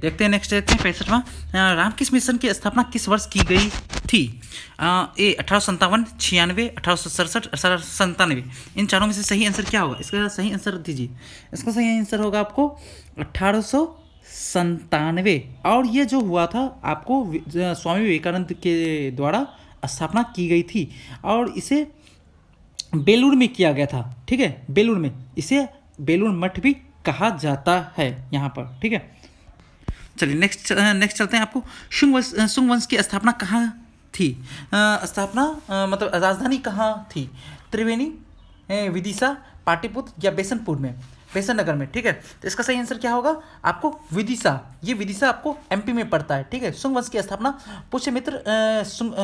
देखते हैं नेक्स्ट, देखते हैं 65वां। रामकृष्ण मिशन की स्थापना किस वर्ष की गई थी? ए 1857, 96, 1867, 1897। इन चारों में से सही आंसर क्या होगा? इसका सही आंसर दीजिए। इसका सही आंसर होगा आपको 1897। और ये जो हुआ था आपको स्वामी विवेकानंद के द्वारा स्थापना की गई थी और इसे बेलूर में किया गया था। ठीक है, बेलूर में, इसे बेलूर मठ भी कहा जाता है यहाँ पर। ठीक है, चलिए नेक्स्ट चलते हैं। आपको शुंग वंश की स्थापना कहाँ थी? मतलब राजधानी कहाँ थी? त्रिवेणी, विदिशा, पाटलिपुत्र या बेसनपुर में, बेसन नगर में। ठीक है, तो इसका सही आंसर क्या होगा आपको? विदिशा। ये विदिशा आपको एमपी में पड़ता है। ठीक है, शुंग वंश की स्थापना पुष्यमित्र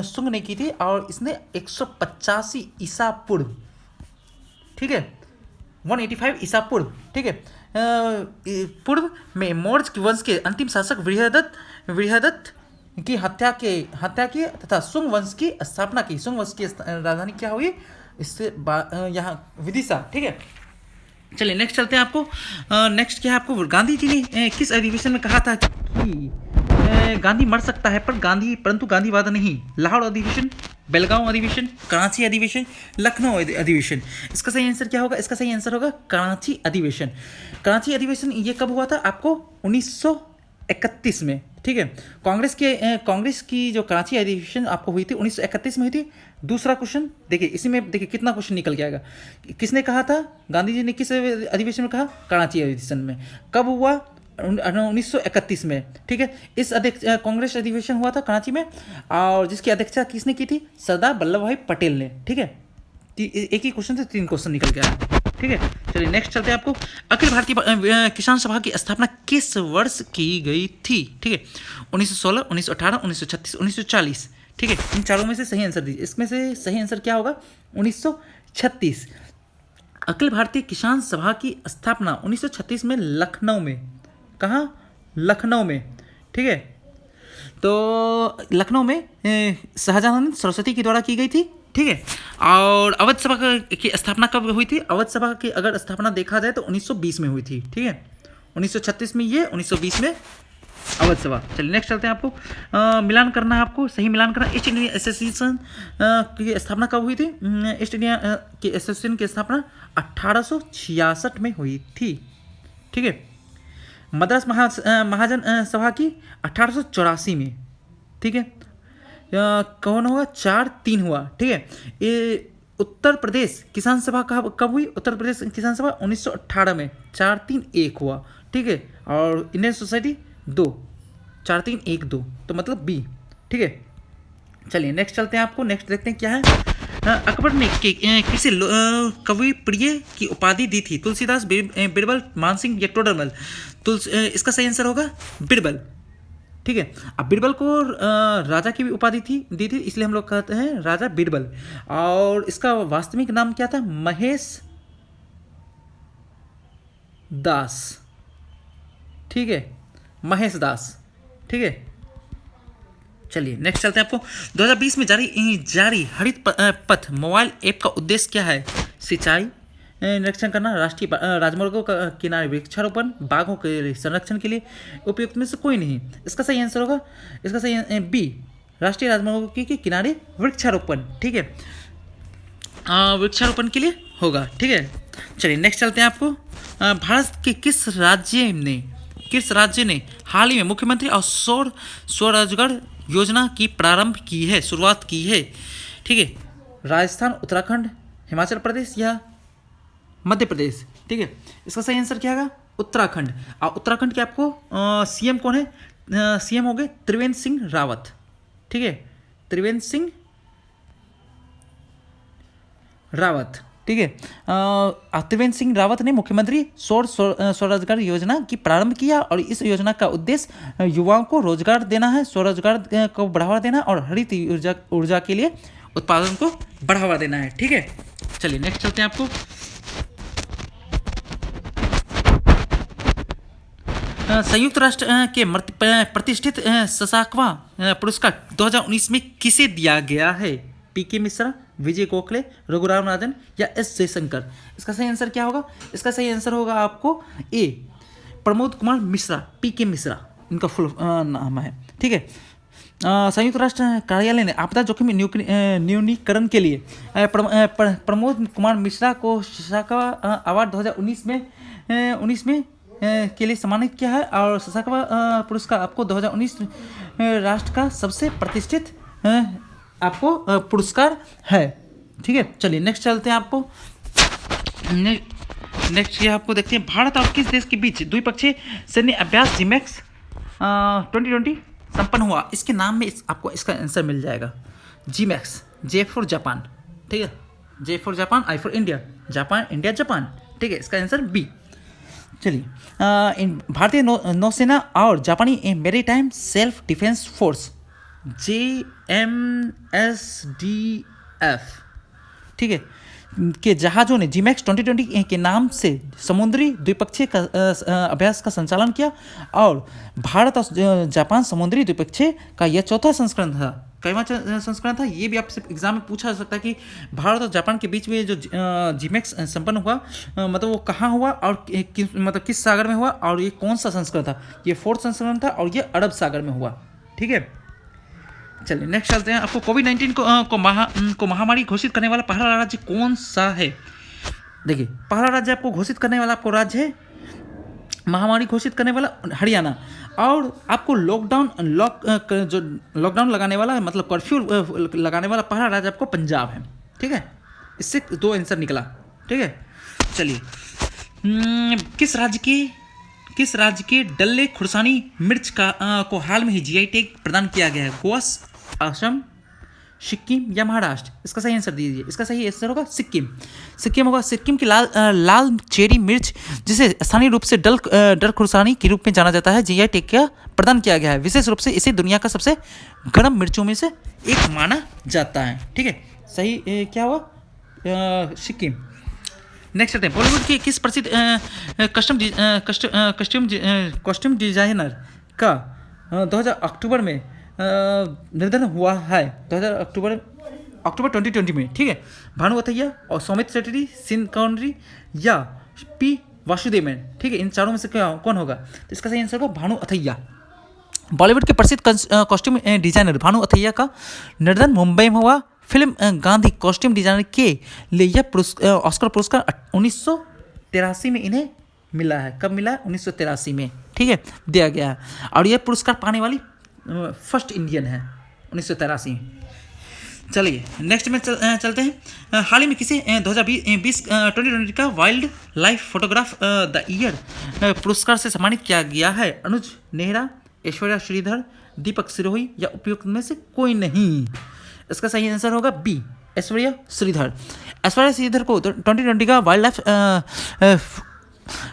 शुंग ने की थी और इसने 185 ईसा पूर्व, ठीक है, 185 ईसा पूर्व, ठीक है, पूर्व में मौर्य वंश के अंतिम शासक बृहदत्त की हत्या की तथा शुंग वंश की स्थापना की। शुंग वंश की राजधानी क्या हुई? इससे यहाँ विदिशा। ठीक है, चलिए नेक्स्ट चलते हैं। आपको नेक्स्ट क्या है? आपको गांधी जी ने किस अधिवेशन में कहा था कि गांधी मर सकता है परंतु गांधीवाद नहीं? लाहौर अधिवेशन, बेलगांव अधिवेशन, कराची अधिवेशन, लखनऊ अधिवेशन। इसका सही आंसर क्या होगा? इसका सही आंसर होगा कराची अधिवेशन। कराची अधिवेशन ये कब हुआ था? आपको 1931 में। ठीक है, कांग्रेस की जो कराची अधिवेशन आपको हुई थी 1931 में हुई थी। दूसरा क्वेश्चन देखिए, इसी में देखिए कितना क्वेश्चन निकल के आएगा। किसने कहा था? गांधी जी ने किस अधिवेशन में कहा? कराची अधिवेशन में। कब हुआ? 1931 में। ठीक है, इस कांग्रेस अधिवेशन हुआ था कराची में और जिसकी अध्यक्षता किसने की थी? सरदार वल्लभ भाई पटेल ने। ठीक है, एक ही क्वेश्चन से 3 क्वेश्चन निकल के आया। ठीक है, चलिए नेक्स्ट चलते हैं। आपको अखिल भारतीय किसान सभा की स्थापना किस वर्ष की गई थी? ठीक है, 1916, 1918, 1936, 1940। ठीक है, इन चारों में से सही आंसर दीजिए। इसमें से सही आंसर क्या होगा? 1936। अखिल भारतीय किसान सभा की स्थापना 1936 में लखनऊ में। कहाँ? लखनऊ में। ठीक है, तो लखनऊ में शाहजहां सरस्वती के द्वारा की गई थी। ठीक है, और अवध सभा की स्थापना कब हुई थी? अवध सभा की अगर स्थापना देखा जाए तो 1920 में हुई थी। ठीक है, 1936 में ये, 1920 में अवध सभा। चलिए नेक्स्ट चलते हैं। आपको मिलान करना है, आपको सही मिलान करना। ईस्ट इंडिया एसोसिएशन की स्थापना कब हुई थी? ईस्ट इंडिया की एसोसिएशन की स्थापना 1866 में हुई थी। ठीक है, मद्रास महाजन सभा की 1884 में। ठीक है, कौन हुआ? 4-3 हुआ। ठीक है, ये उत्तर प्रदेश किसान सभा कब हुई? उत्तर प्रदेश किसान सभा 1918 में। 4-3-1 हुआ। ठीक है, और इंडियन सोसाइटी 2, 4-3-1-2, तो मतलब बी। ठीक है, चलिए नेक्स्ट चलते हैं। आपको नेक्स्ट देखते हैं क्या है। अकबर ने किसे कवि प्रिय की उपाधि दी थी? तुलसीदास, बिरबल, मानसिंह या टोडरमल? इसका सही आंसर होगा बिरबल। ठीक है, अब बिरबल को राजा की भी उपाधि दी थी, इसलिए हम लोग कहते हैं राजा बिरबल। और इसका वास्तविक नाम क्या था? महेश दास। ठीक है, महेश दास। ठीक है, चलिए नेक्स्ट चलते हैं। आपको 2020 में जारी हरित पथ मोबाइल ऐप का उद्देश्य क्या है? सिंचाई निरीक्षण करना, राष्ट्रीय राजमार्गों का किनारे वृक्षारोपण, बाघों के संरक्षण के लिए उपयुक्त में से कोई नहीं। इसका सही आंसर होगा, इसका सही बी, राष्ट्रीय राजमार्गों के किनारे वृक्षारोपण। ठीक है, वृक्षारोपण के लिए होगा। ठीक है, चलिए नेक्स्ट चलते हैं। आपको भारत के किस राज्य ने हाल ही में मुख्यमंत्री और स्वरोजगार योजना की प्रारंभ की है, शुरुआत की है? ठीक है, राजस्थान, उत्तराखंड, हिमाचल प्रदेश या मध्य प्रदेश? ठीक है, इसका सही आंसर क्या होगा? उत्तराखंड। और उत्तराखंड के आपको सीएम कौन है? सीएम हो गए त्रिवेंद्र सिंह रावत। ठीक है, त्रिवेंद्र सिंह रावत। ठीक है, त्रिवेंद्र सिंह रावत ने मुख्यमंत्री स्वरोजगार योजना की प्रारंभ किया और इस योजना का उद्देश्य युवाओं को रोजगार देना है, स्वरोजगार को बढ़ावा देना और हरित ऊर्जा के लिए उत्पादन को बढ़ावा देना है। ठीक है, चलिए नेक्स्ट चलते हैं। आपको संयुक्त राष्ट्र के प्रतिष्ठित शशांकवा पुरस्कार 2019 में किसे दिया गया है? पीके मिश्रा, विजय गोखले, रघुराम राजन या एस जयशंकर? इसका सही आंसर क्या होगा? इसका सही आंसर होगा आपको ए, प्रमोद कुमार मिश्रा, पीके मिश्रा। इनका फुल नाम है, ठीक है। संयुक्त राष्ट्र कार्यालय ने आपदा जोखिम न्यूनीकरण के लिए प्रमोद कुमार मिश्रा को ससाकावा अवार्ड 2019 में के लिए सम्मानित किया है। और ससाकावा पुरस्कार आपको 2019 राष्ट्र का सबसे प्रतिष्ठित आपको पुरस्कार है, ठीक है। चलिए नेक्स्ट चलते हैं आपको। नेक्स्ट ये आपको देखते हैं, भारत और किस देश के बीच द्विपक्षीय सैन्य अभ्यास जीमैक्स 2020 संपन्न हुआ। इसके नाम में आपको इसका आंसर मिल जाएगा, जीमैक्स, जे फॉर जापान, ठीक है, J for Japan, I for India, Japan India Japan, ठीक है, इसका आंसर बी। चलिए भारतीय नौसेना और जापानी maritime self defence force JMSDF, ठीक है, के जहाज़ों ने जीमैक्स 2020 के नाम से समुद्री द्विपक्षीय अभ्यास का संचालन किया। और भारत और जापान समुद्री द्विपक्षीय का यह चौथा संस्करण था। कईवां संस्करण था, ये भी आपसे एग्जाम में पूछा जा सकता है कि भारत और जापान के बीच में जो जीमैक्स संपन्न हुआ, मतलब वो कहाँ हुआ और मतलब किस सागर में हुआ, और ये कौन सा संस्करण था। ये 4th संस्करण था और ये अरब सागर में हुआ, ठीक है। चलिए नेक्स्ट चलते हैं। आपको कोविड-19 को महामारी घोषित करने वाला पहला राज्य कौन सा है। देखिए पहला राज्य आपको घोषित करने वाला आपको राज्य है, महामारी घोषित करने वाला हरियाणा। और आपको लॉकडाउन लगाने वाला है, मतलब कर्फ्यू लगाने वाला पहला राज्य आपको पंजाब है, ठीक है। इससे 2 आंसर निकला, ठीक है। चलिए किस राज्य के डल्ले खुर्सानी मिर्च को हाल में ही जीआई टैग प्रदान किया गया है। गोवा, असम, सिक्किम या महाराष्ट्र। इसका सही आंसर दीजिए। इसका सही आंसर होगा सिक्किम होगा। सिक्किम की लाल चेरी मिर्च, जिसे स्थानीय रूप से डल खुर्सानी के रूप में जाना जाता है, जीआई टैग का प्रदान किया गया है। विशेष रूप से इसे दुनिया का सबसे गर्म मिर्चों में से एक माना जाता है, ठीक है। सही क्या हुआ, सिक्किम। नेक्स्ट आते हैं, बॉलीवुड के किस प्रसिद्ध कॉस्ट्यूम डिजाइनर का 2000 अक्टूबर में निधन हुआ है। 2000 अक्टूबर 2020 में, ठीक है। भानु अथैया और सौमित्र चटर्जी, सिन कौंडरी या पी वासुदेवन, ठीक है। इन चारों में से कौन होगा। तो इसका सही आंसर होगा भानु अथैया। बॉलीवुड के प्रसिद्ध कॉस्ट्यूम डिजाइनर भानु अथैया का निधन मुंबई में हुआ। फिल्म गांधी कॉस्ट्यूम डिजाइनर के लिए यह ऑस्कर पुरस्कार 1983 में इन्हें मिला है। कब मिला है, 1983 में, ठीक है, दिया गया है। और यह पुरस्कार पाने वाली फर्स्ट इंडियन है 1983। चलिए नेक्स्ट में चलते हैं। हाल ही में किसे 2020 का wild life photograph the year पुरस्कार से सम्मानित किया गया है। अनुज नेहरा, ऐश्वर्या श्रीधर, दीपक सिरोही या उपयुक्त में से कोई नहीं। इसका सही आंसर होगा बी, ऐश्वर्या श्रीधर। ऐश्वर्या श्रीधर को 2020 का wild life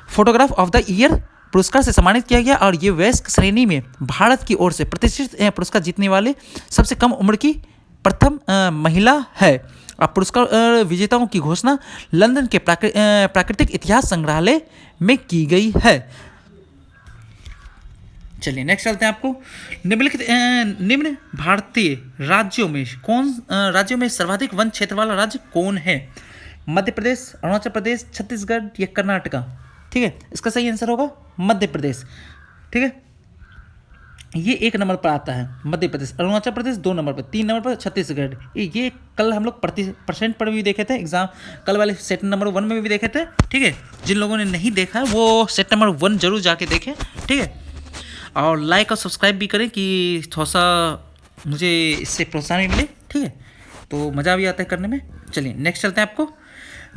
photograph of the year पुरस्कार से सम्मानित किया गया। और ये वयस्क श्रेणी में भारत की ओर से प्रतिष्ठित पुरस्कार जीतने वाले सबसे कम उम्र की प्रथम महिला है। अब पुरस्कार विजेताओं की घोषणा लंदन के प्राकृतिक इतिहास संग्रहालय में की गई है। चलिए नेक्स्ट चलते हैं। आपको निम्न भारतीय राज्यों में सर्वाधिक वन क्षेत्र वाला राज्य कौन है। मध्य प्रदेश, अरुणाचल प्रदेश, छत्तीसगढ़ या कर्नाटका, ठीक है। इसका सही आंसर होगा मध्य प्रदेश, ठीक है। ये 1 नंबर पर आता है मध्य प्रदेश, अरुणाचल प्रदेश 2 नंबर पर, 3 नंबर पर छत्तीसगढ़। ये कल हम लोग परसेंट पर भी देखे थे, एग्जाम कल वाले सेट नंबर 1 में भी देखे थे, ठीक है। जिन लोगों ने नहीं देखा है वो सेट नंबर 1 जरूर जाके देखें, ठीक है। और लाइक और सब्सक्राइब भी करें कि थोड़ा सा मुझे इससे प्रोत्साहन भी मिले, ठीक है, तो मज़ा भी आता है करने में। चलिए नेक्स्ट चलते हैं। आपको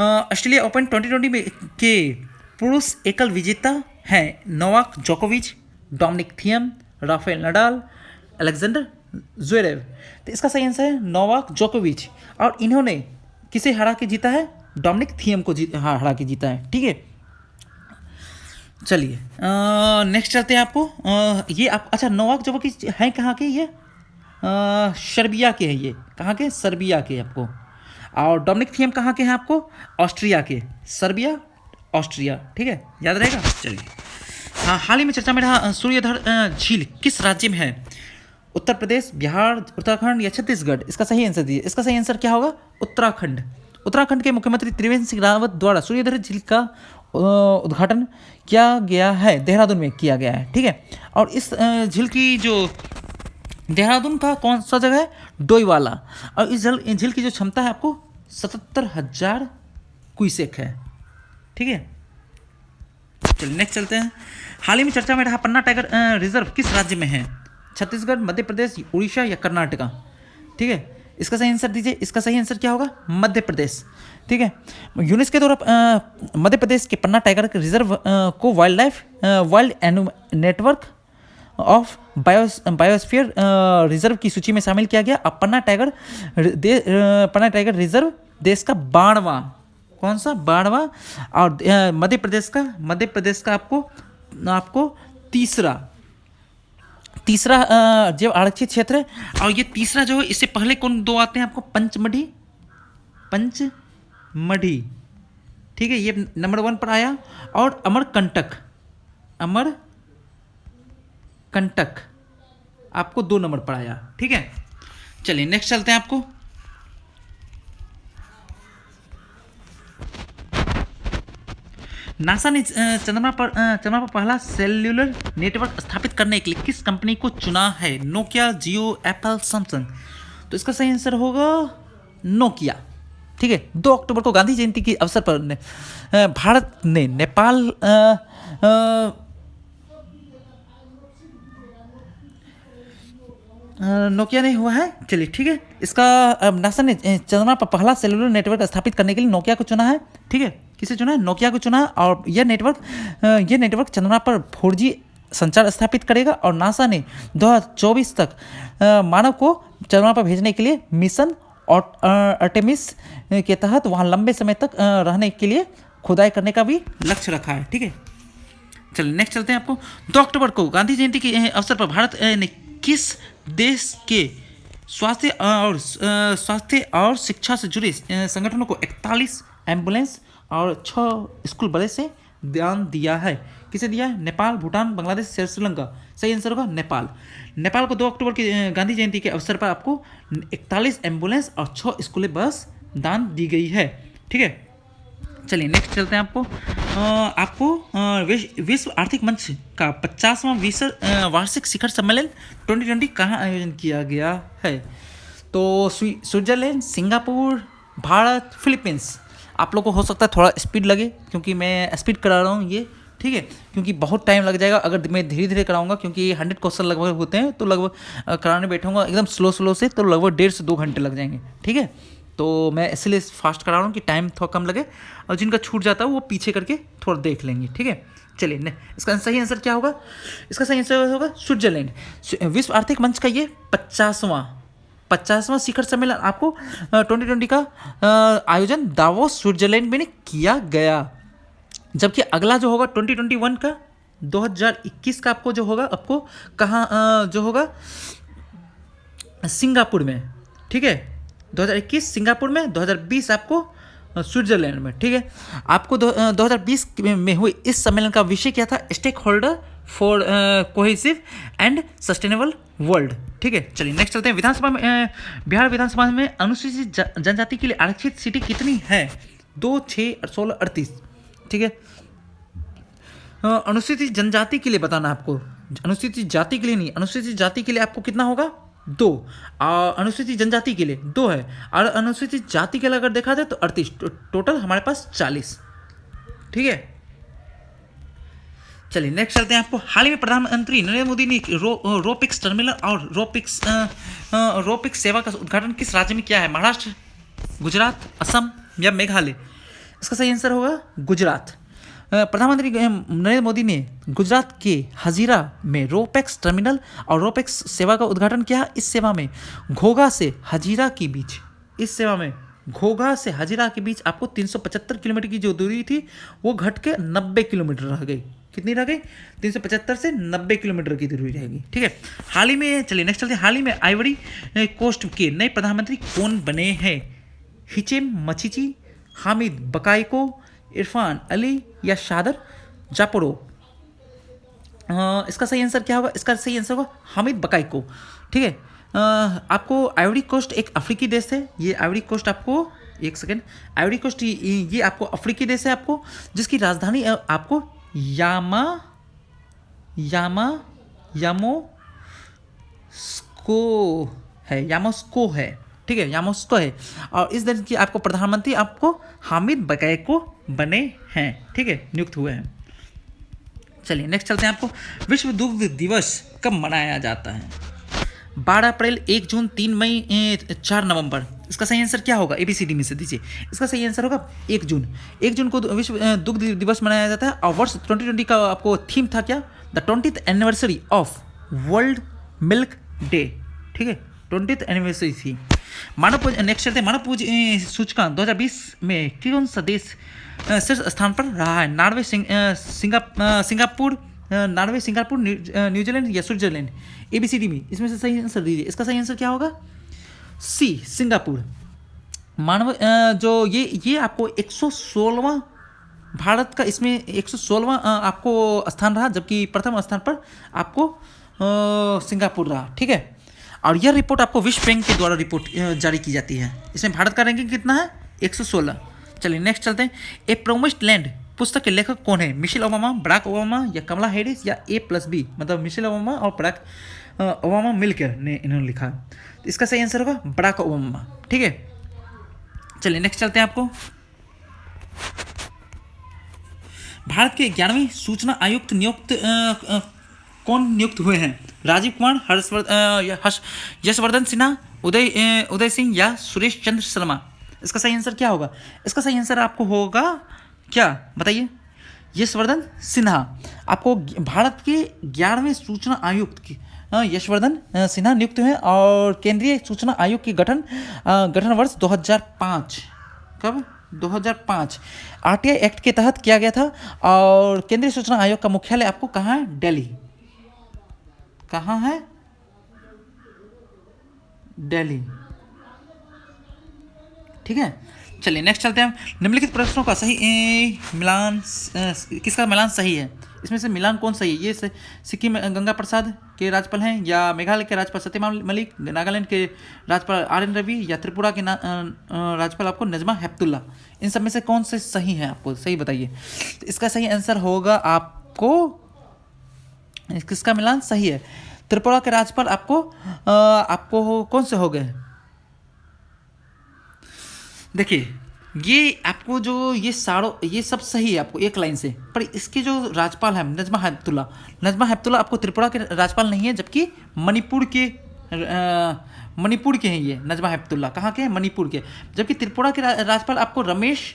ऑस्ट्रेलिया ओपन 2020 में के पुरुष एकल विजेता हैं नोवाक जोकोविच, Dominic Thiem, Rafael Nadal, Alexander Zverev. तो इसका सही आंसर है नोवाक जोकोविच। और इन्होंने किसे हरा के जीता है, डोमिनिक थियम को हरा के जीता है, ठीक है। चलिए नेक्स्ट चलते हैं। आपको ये अच्छा नोवाक जोकोविच हैं कहाँ के, ये सर्बिया के हैं। ये कहाँ के, सर्बिया के आपको। और डोमिनिक थियम कहाँ के हैं आपको, ऑस्ट्रिया के। सर्बिया ऑस्ट्रिया, ठीक है, याद रहेगा। चलिए हाँ, हाल ही में चर्चा में रहा सूर्यधर झील किस राज्य में है। उत्तर प्रदेश, बिहार, उत्तराखंड या छत्तीसगढ़। इसका सही आंसर दीजिए। इसका सही आंसर क्या होगा, उत्तराखंड। उत्तराखंड के मुख्यमंत्री त्रिवेंद्र सिंह रावत द्वारा सूर्यधर झील का उद्घाटन किया गया है, देहरादून में किया गया है, ठीक है। और इस झील की जो देहरादून का कौन सा जगह है, डोईवाला। और इस झील की जो क्षमता है आपको 77,000 क्यूसेक है, ठीक है। चलिए नेक्स्ट चलते हैं। हाल ही में चर्चा में रहा पन्ना टाइगर रिजर्व किस राज्य में है? छत्तीसगढ़, मध्य प्रदेश, उड़ीसा या कर्नाटका, ठीक है। इसका सही आंसर दीजिए। इसका सही आंसर क्या होगा? मध्य प्रदेश, ठीक है। यूनेस्को के द्वारा मध्य प्रदेश के पन्ना टाइगर रिजर्व को wild network of biosphere reserve की सूची में शामिल किया गया। अब पन्ना टाइगर रिजर्व देश का 12वां, कौन सा 12वां, और मध्य प्रदेश का आपको तीसरा जो आरक्षित क्षेत्र है। और ये तीसरा जो है, इससे पहले कौन दो आते हैं आपको? पंचमढ़ी, ठीक है, ये नंबर 1 पर आया। और अमरकंटक आपको 2 नंबर पर आया, ठीक है। चलिए नेक्स्ट चलते हैं। आपको नासा ने चंद्रमा पर पहला सेल्यूलर नेटवर्क स्थापित करने के लिए किस कंपनी को चुना है? नोकिया, जियो, एप्पल, सैमसंग। तो इसका सही आंसर होगा नोकिया, ठीक है। 2 अक्टूबर को गांधी जयंती के अवसर पर भारत ने नेपाल नोकिया ने हुआ है, चलिए ठीक है। इसका नासा ने चंद्रमा पर पहला सेलुलर नेटवर्क स्थापित करने के लिए नोकिया को चुना है, ठीक है। किसे चुना है? नोकिया को चुना है। और यह नेटवर्क चंद्रमा पर 4G संचार स्थापित करेगा। और नासा ने 2024 तक मानव को चंद्रमा पर भेजने के लिए मिशन आर्टेमिस के तहत वहाँ लंबे समय तक रहने के लिए खुदाई करने का भी लक्ष्य रखा है, ठीक है। चलिए नेक्स्ट चलते हैं। आपको 2 अक्टूबर को गांधी जयंती के अवसर पर भारत ने किस देश के स्वास्थ्य और शिक्षा से जुड़े संगठनों को 41 एम्बुलेंस और 6 स्कूल बस से दान दिया है? किसे दिया है? नेपाल, भूटान, बांग्लादेश, श्रीलंका। सही आंसर होगा नेपाल को 2 अक्टूबर की गांधी जयंती के अवसर पर आपको 41 एम्बुलेंस और 6 स्कूल बस दान दी गई है, ठीक है। चलिए नेक्स्ट चलते हैं। आपको विश्व आर्थिक मंच का 50वां वार्षिक शिखर सम्मेलन 2020 कहाँ आयोजन किया गया है? तो स्विट्जरलैंड, सिंगापुर, भारत, फिलीपींस। आप लोग को हो सकता है थोड़ा स्पीड लगे क्योंकि मैं स्पीड करा रहा हूँ ये, ठीक है, क्योंकि बहुत टाइम लग जाएगा अगर मैं धीरे धीरे कराऊंगा, क्योंकि 100 क्वेश्चन लगभग होते हैं। तो लगभग कराने बैठूंगा एकदम स्लो से तो लगभग 1.5 से 2 घंटे लग जाएंगे, ठीक है। तो मैं इसलिए फास्ट करा रहा हूँ कि टाइम थोड़ा कम लगे, और जिनका छूट जाता है वो पीछे करके थोड़ा देख लेंगे, ठीक है। चलिए इसका सही आंसर क्या होगा? इसका सही आंसर होगा स्विट्जरलैंड। विश्व आर्थिक मंच का ये 50वां शिखर सम्मेलन आपको 2020 का आयोजन दावोस स्विट्जरलैंड में किया गया। जबकि अगला जो होगा 2021 का 2021 का आपको जो होगा, आपको कहाँ जो होगा? सिंगापुर में, ठीक है। 2021 सिंगापुर में, 2020 आपको स्विट्जरलैंड में, ठीक है। आपको 2020 में हुए इस सम्मेलन का विषय क्या था? Stakeholder for cohesive and sustainable world, ठीक है। चलिए नेक्स्ट चलते हैं। बिहार विधानसभा में अनुसूचित जनजाति के लिए आरक्षित सीटें कितनी है? 2, 6, 16, 38, ठीक है। अनुसूचित जनजाति के लिए बताना आपको, अनुसूचित जाति के लिए नहीं। अनुसूचित जाति के लिए आपको कितना होगा? 2। अनुसूचित जनजाति के लिए 2 है, और अनुसूचित जाति के लिए अगर देखा जाए तो 38। टोटल हमारे पास 40, ठीक है। चलिए नेक्स्ट चलते हैं। आपको हाल ही में प्रधानमंत्री नरेंद्र मोदी ने रोपिक्स टर्मिनल और रोपिक्स सेवा का उद्घाटन किस राज्य में किया है? महाराष्ट्र, गुजरात, असम या मेघालय। इसका सही आंसर होगा गुजरात। प्रधानमंत्री नरेंद्र मोदी ने गुजरात के हजीरा में रोपेक्स टर्मिनल और रोपेक्स सेवा का उद्घाटन किया। इस सेवा में घोघा से हजीरा के बीच आपको 375 किलोमीटर की जो दूरी थी वो घट के 90 किलोमीटर रह गई। कितनी रह गई? 375 से 90 किलोमीटर की दूरी रहेगी, ठीक है। हाल ही में, चलिए नेक्स्ट चलते हैं। हाल ही में आइवरी कोस्ट के नए प्रधानमंत्री कौन बने हैं? हिचेम मचीची, हामिद बकाइको, इरफान अली या शादर जापोरो। इसका सही आंसर क्या होगा? इसका सही आंसर होगा हामिद बकाइको, ठीक है। आपको आइवरी कोस्ट एक अफ्रीकी देश है। ये आइवरी कोस्ट आपको एक सेकेंड। आइवरी कोस्ट ये आपको अफ्रीकी देश है आपको, जिसकी राजधानी आपको यामा यामा यामोस्को है, यामोस्को है, ठीक है, यामोस्को है। और इस देश की आपको प्रधानमंत्री आपको हामिद बकायको बने हैं, ठीक है, नियुक्त हुए हैं। चलिए नेक्स्ट चलते हैं। आपको विश्व दुग्ध दिवस कब मनाया जाता है? 12 अप्रैल, 1 जून, 3 मई, 4 नवंबर। इसका सही आंसर क्या होगा? ABCD में से दीजिए। इसका सही आंसर होगा 1 जून। 1 जून को विश्व दुग्ध दिवस मनाया जाता है। और वर्ष 2020 का आपको थीम था क्या? The 20th anniversary of world milk day, ठीक है, 20th एनिवर्सरी थी। नेक्स्ट चलते हैं। मानव पूंजी सूचकांक 2020 में कौन सा देश शीर्ष स्थान पर रहा है? Norway, Singapore, Norway, Singapore, New Zealand या स्विट्जरलैंड? ABCD में इसमें से सही आंसर दीजिए। इसका सही आंसर क्या होगा? C, Singapore. मानव जो ये आपको 116वां भारत का इसमें 116वां आपको स्थान रहा, जबकि प्रथम स्थान पर आपको सिंगापुर रहा, ठीक है। और यह रिपोर्ट आपको विश्व बैंक के द्वारा रिपोर्ट जारी की जाती है। इसमें भारत का रैंकिंग कितना है? 116। चलिए नेक्स्ट चलते हैं। ए प्रोमिस्ड लैंड पुस्तक के लेखक कौन है? मिशेल ओबामा, बराक ओबामा या कमला हैरिस या A+B, मतलब मिशेल ओबामा और बराक ओबामा मिलकर ने इन्होंने लिखा। तो इसका सही आंसर होगा बराक ओबामा, ठीक है। चलिए नेक्स्ट चलते हैं। आपको भारत के 11वें सूचना आयुक्त कौन नियुक्त हुए हैं? राजीव कुमार, यशवर्धन सिन्हा, उदय सिंह या सुरेश चंद्र शर्मा? इसका सही आंसर क्या होगा? इसका सही आंसर आपको होगा क्या, बताइए? यशवर्धन सिन्हा। आपको भारत के 11वें सूचना आयुक्त की यशवर्धन सिन्हा नियुक्त हुए। और केंद्रीय सूचना आयोग की गठन वर्ष 2005, कब? 2005 RTI एक्ट के तहत किया गया था। और केंद्रीय सूचना आयोग का मुख्यालय आपको कहाँ है? दिल्ली। कहाँ है? दिल्ली, ठीक है। चलिए नेक्स्ट चलते हैं। निम्नलिखित प्रश्नों का सही मिलान किसका मिलान सही है? इसमें से मिलान कौन सही है? ये सिक्किम गंगा प्रसाद के राज्यपाल हैं, या मेघालय के राज्यपाल सत्यपाल मलिक, नागालैंड के राज्यपाल RN रवि, या त्रिपुरा के राज्यपाल आपको नजमा हेपतुल्ला? इन सब में से कौन से सही है? आपको सही बताइए। तो इसका सही आंसर होगा आपको, किसका मिलान सही है? त्रिपुरा के राज्यपाल आपको कौन से हो गए? देखिए ये आपको जो ये सब सही है आपको एक लाइन से, पर इसके जो राज्यपाल है नजमा हेपतुल्ला आपको त्रिपुरा के राज्यपाल नहीं है, जबकि मणिपुर के हैं ये नजमा हेपतुल्ला। कहाँ के हैं? मणिपुर के। जबकि त्रिपुरा के राज्यपाल आपको रमेश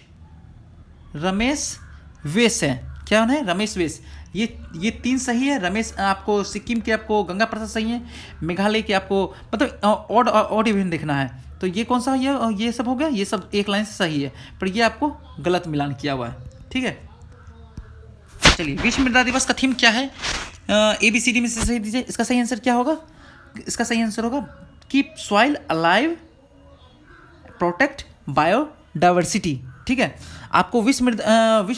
वेस हैं। क्या है? रमेश वेस। ये 3 सही है। रमेश आपको सिक्किम के आपको गंगा प्रसाद सही है। मेघालय के आपको मतलब ऑड इवन देखना है। तो ये कौन सा ये सब हो गया, ये सब एक लाइन से सही है, पर ये आपको गलत मिलान किया हुआ है, ठीक है। चलिए विश्व मृदा दिवस का थीम क्या है? ABCD में से सही दीजिए। इसका सही आंसर क्या होगा? इसका सही आंसर होगा keep soil alive, protect biodiversity, ठीक है। आपको विश्व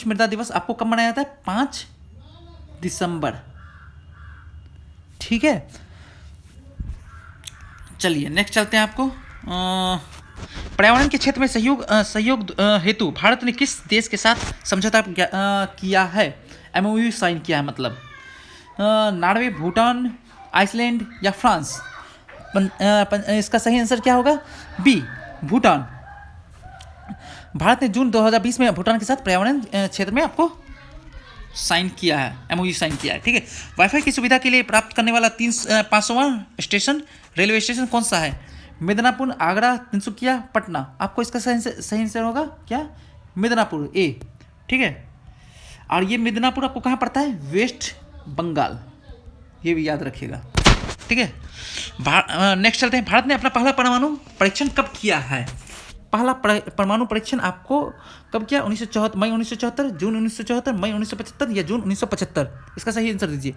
मृदा दिवस आपको कब मनाया जाता है? 5 दिसंबर, ठीक है। चलिए नेक्स्ट चलते हैं। आपको पर्यावरण के क्षेत्र में सहयोग हेतु भारत ने किस देश के साथ समझौता किया है? MOU साइन किया है, मतलब नॉर्वे, भूटान, आइसलैंड या फ्रांस? इसका सही आंसर क्या होगा? B, भूटान। भारत ने जून 2020 में भूटान के साथ पर्यावरण क्षेत्र में आपको साइन किया है, MOU साइन किया है, ठीक है। वाईफाई की सुविधा के लिए प्राप्त करने वाला 500वां स्टेशन रेलवे स्टेशन कौन सा है? मिदनापुर, आगरा, तिनसुकिया, पटना? आपको इसका सही आंसर होगा क्या? मिदनापुर, A, ठीक है। और ये मिदनापुर आपको कहाँ पड़ता है? वेस्ट बंगाल, ये भी याद रखिएगा, ठीक है। नेक्स्ट चलते हैं। भारत ने अपना पहला परमाणु परीक्षण कब किया है? पहला परमाणु परीक्षण आपको कब किया? 1974, मई 1974, जून 1974, मई 1975 या जून 1975? इसका सही आंसर दीजिए।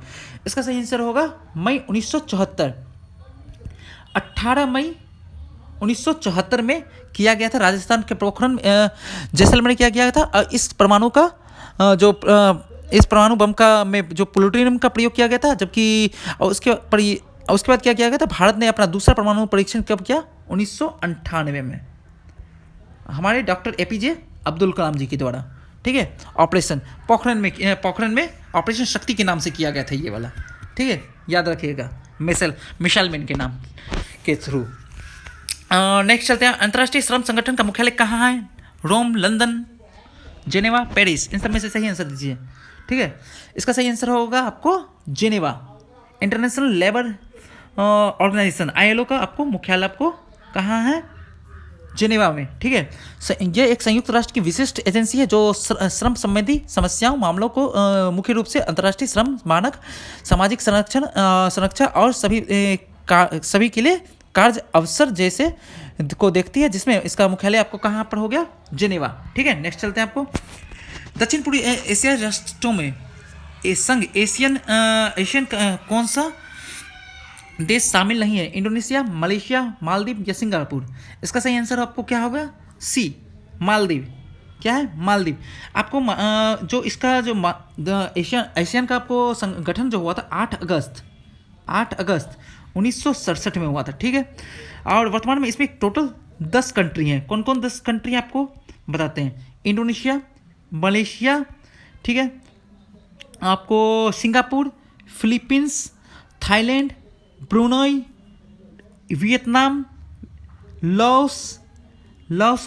इसका सही आंसर होगा मई 1974। 18 मई 1974 में किया गया था। राजस्थान के पोखरण जैसलमेर में किया गया था। इस परमाणु बम का में जो प्लूटोनियम का प्रयोग किया गया था, जबकि उसके बाद क्या किया गया था? भारत ने अपना दूसरा परमाणु परीक्षण कब किया? 1998 में। हमारे डॉक्टर APJ अब्दुल कलाम जी के द्वारा, ठीक है। ऑपरेशन पोखरण में ऑपरेशन शक्ति के नाम से किया गया था ये वाला, ठीक है, याद रखिएगा, मिसाइल मैन के नाम के थ्रू। नेक्स्ट चलते हैं, अंतर्राष्ट्रीय श्रम संगठन का मुख्यालय कहाँ है? रोम, लंदन, जेनेवा, पेरिस, इन सब में से सही आंसर दीजिए, ठीक है। इसका सही आंसर होगा आपको Geneva, international labour organisation ILO का आपको मुख्यालय आपको कहाँ है? जेनेवा में, ठीक है। ये एक संयुक्त राष्ट्र की विशिष्ट एजेंसी है जो श्रम संबंधी समस्याओं मामलों को मुख्य रूप से अंतर्राष्ट्रीय श्रम मानक, सामाजिक संरक्षण और सभी के लिए कार्य अवसर जैसे को देखती है, जिसमें इसका मुख्यालय आपको कहाँ पर हो गया? जेनेवा, ठीक है। नेक्स्ट चलते हैं आपको, दक्षिण पूर्वी एशिया राष्ट्रों में संघ एशियन कौन सा देश शामिल नहीं है? इंडोनेशिया, मलेशिया, मालदीव या सिंगापुर? इसका सही आंसर आपको क्या होगा? C, मालदीव। क्या है? मालदीव। आपको जो इसका जो एशियन का आपको संगठन जो हुआ था 8 अगस्त 1967 में हुआ था, ठीक है। और वर्तमान में इसमें टोटल 10 कंट्री हैं। कौन कौन 10 कंट्री आपको बताते हैं? इंडोनेशिया, मलेशिया, ठीक है, आपको Singapore, Philippines, Thailand, Brunei, Vietnam, Laos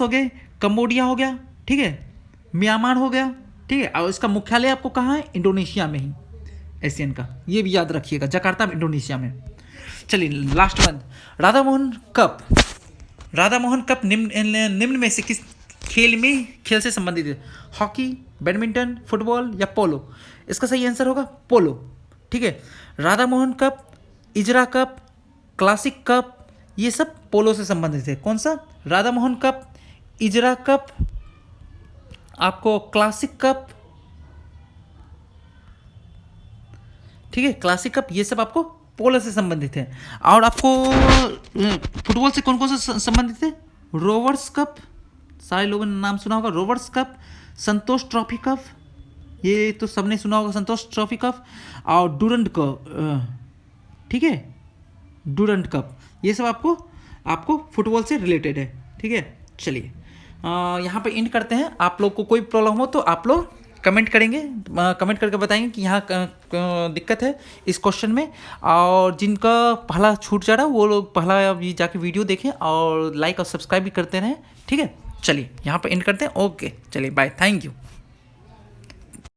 हो गए, कंबोडिया हो गया, ठीक है, म्यांमार हो गया, ठीक है। और इसका मुख्यालय आपको कहाँ है? इंडोनेशिया में ही, एशियन का, ये भी याद रखिएगा, जकार्ता में, इंडोनेशिया में। चलिए last one, Radha Mohan cup निम्न में से किस खेल से संबंधित है? हॉकी, बैडमिंटन, फुटबॉल या पोलो? इसका सही आंसर होगा पोलो, ठीक है। Radha Mohan cup, Ezra cup, classic cup, ये सब पोलो से संबंधित है। कौन सा? Radha Mohan cup, Ezra cup, आपको क्लासिक कप, ठीक है, क्लासिक कप, ये सब आपको पोलो से संबंधित है। और आपको फुटबॉल से कौन कौन से संबंधित है? रोवर्स कप, सारे लोगों ने नाम सुना होगा, रोवर्स कप, संतोष ट्रॉफी कप, ये तो सबने सुना होगा, संतोष ट्रॉफी कप, और डूरंड कप, ठीक है, डूरंड कप, ये सब आपको फुटबॉल से रिलेटेड है, ठीक है। चलिए यहाँ पे एंड करते हैं। आप लोग को कोई प्रॉब्लम हो तो आप लोग कमेंट करेंगे, कमेंट करके बताएंगे कि यहाँ दिक्कत है इस क्वेश्चन में, और जिनका पहला छूट जा रहा है वो लोग पहला अभी जाके वीडियो देखें और लाइक और सब्सक्राइब भी करते रहें, ठीक है। चलिए यहाँ पे एंड करते हैं। ओके, चलिए बाय, थैंक यू।